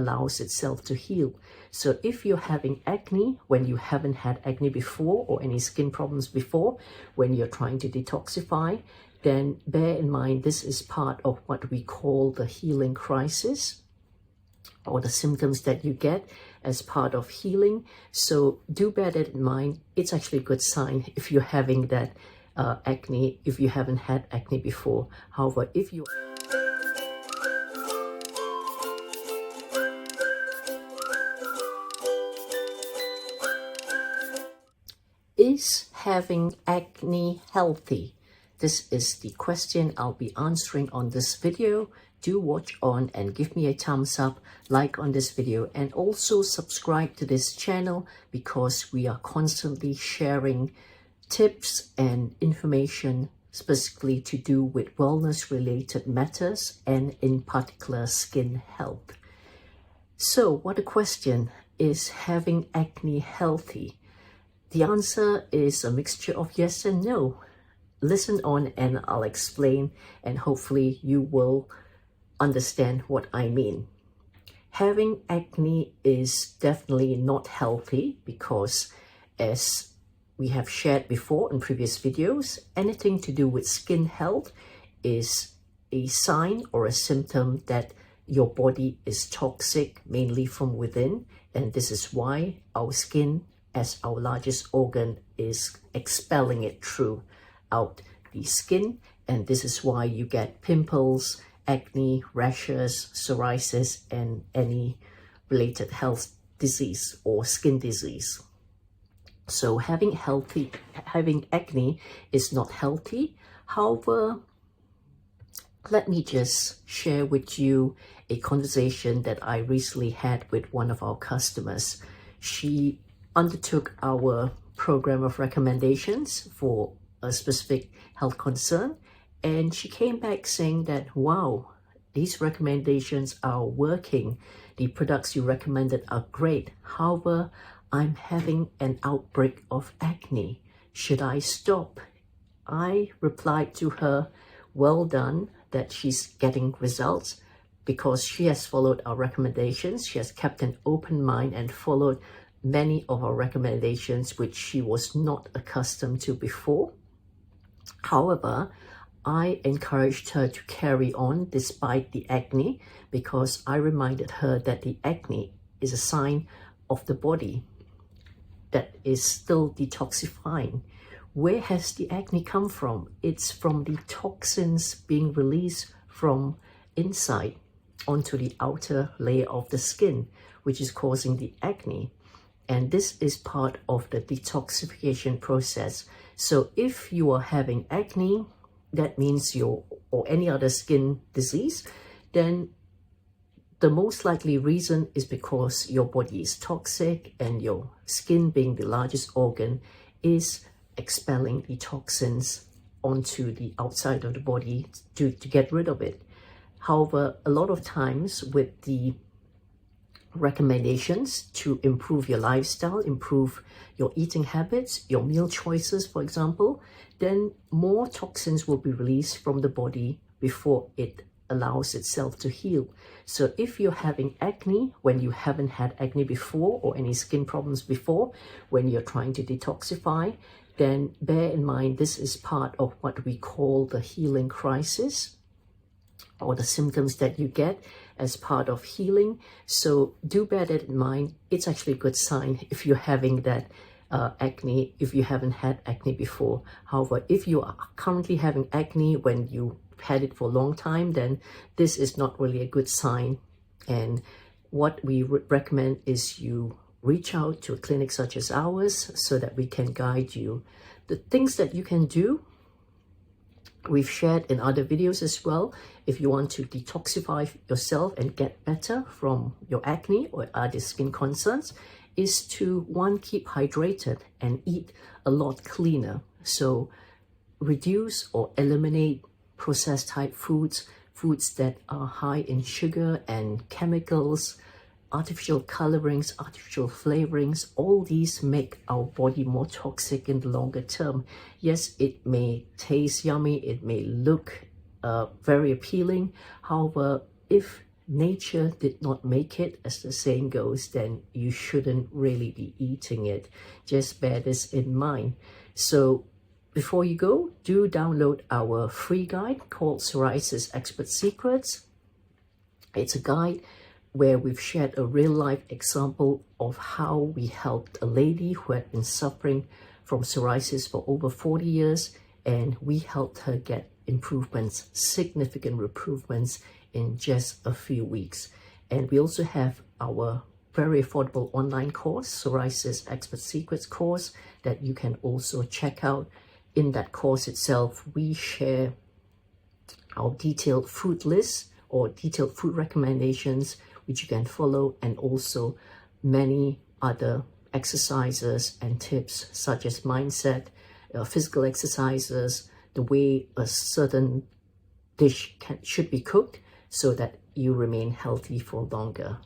allows itself to heal. So if you're having acne when you haven't had acne before, or any skin problems before, when you're trying to detoxify, then bear in mind this is part of what we call the healing crisis, or the symptoms that you get as part of healing. So do bear that in mind. It's actually a good sign if you're having that acne, if you haven't had acne before. However, if you is having acne healthy? This is the question I'll be answering on this video. Do watch on and give me a thumbs up, like on this video, and also subscribe to this channel because we are constantly sharing tips and information specifically to do with wellness related matters and in particular skin health. So what a question, is having acne healthy? The answer is a mixture of yes and no. Listen on and I'll explain, and hopefully you will understand what I mean. Having acne is definitely not healthy because, as we have shared before in previous videos, anything to do with skin health is a sign or a symptom that your body is toxic, mainly from within, and this is why our skin, as our largest organ, is expelling it throughout the skin, and this is why you get pimples, acne, rashes, psoriasis, and any related health disease or skin disease. So having acne is not healthy. However, let me just share with you a conversation that I recently had with one of our customers. She undertook our program of recommendations for a specific health concern, and she came back saying that, wow, these recommendations are working. The products you recommended are great. However, I'm having an outbreak of acne. Should I stop? I replied to her, well done that she's getting results because she has followed our recommendations. She has kept an open mind and followed many of our recommendations, which she was not accustomed to before. However, I encouraged her to carry on despite the acne because I reminded her that the acne is a sign of the body that is still detoxifying. Where has the acne come from? It's from the toxins being released from inside onto the outer layer of the skin, which is causing the acne. And this is part of the detoxification process. So if you are having acne, that means or any other skin disease, then the most likely reason is because your body is toxic, and your skin, being the largest organ, is expelling the toxins onto the outside of the body to get rid of it. However, a lot of times with the recommendations to improve your lifestyle, improve your eating habits, your meal choices, for example, then more toxins will be released from the body before it allows itself to heal. So if you're having acne when you haven't had acne before, or any skin problems before, when you're trying to detoxify, then bear in mind this is part of what we call the healing crisis, or the symptoms that you get as part of healing. So do bear that in mind. It's actually a good sign if you're having that acne, if you haven't had acne before. However, if you are currently having acne when you had it for a long time, then this is not really a good sign. And what we recommend is you reach out to a clinic such as ours so that we can guide you. The things that you can do, we've shared in other videos as well. If you want to detoxify yourself and get better from your acne or other skin concerns, is to, one, keep hydrated and eat a lot cleaner. So reduce or eliminate processed type foods that are high in sugar and chemicals, artificial colorings, artificial flavorings. All these make our body more toxic in the longer term. Yes, it may taste yummy, it may look very appealing. However, if nature did not make it, as the saying goes, then you shouldn't really be eating it. Just bear this in mind. So before you go, do download our free guide called Psoriasis Expert Secrets. It's a guide where we've shared a real-life example of how we helped a lady who had been suffering from psoriasis for over 40 years, and we helped her get improvements, significant improvements in just a few weeks. And we also have our very affordable online course, Psoriasis Expert Secrets course, that you can also check out. In that course itself, we share our detailed food lists or detailed food recommendations, which you can follow, and also many other exercises and tips such as mindset, physical exercises, the way a certain dish should be cooked so that you remain healthy for longer.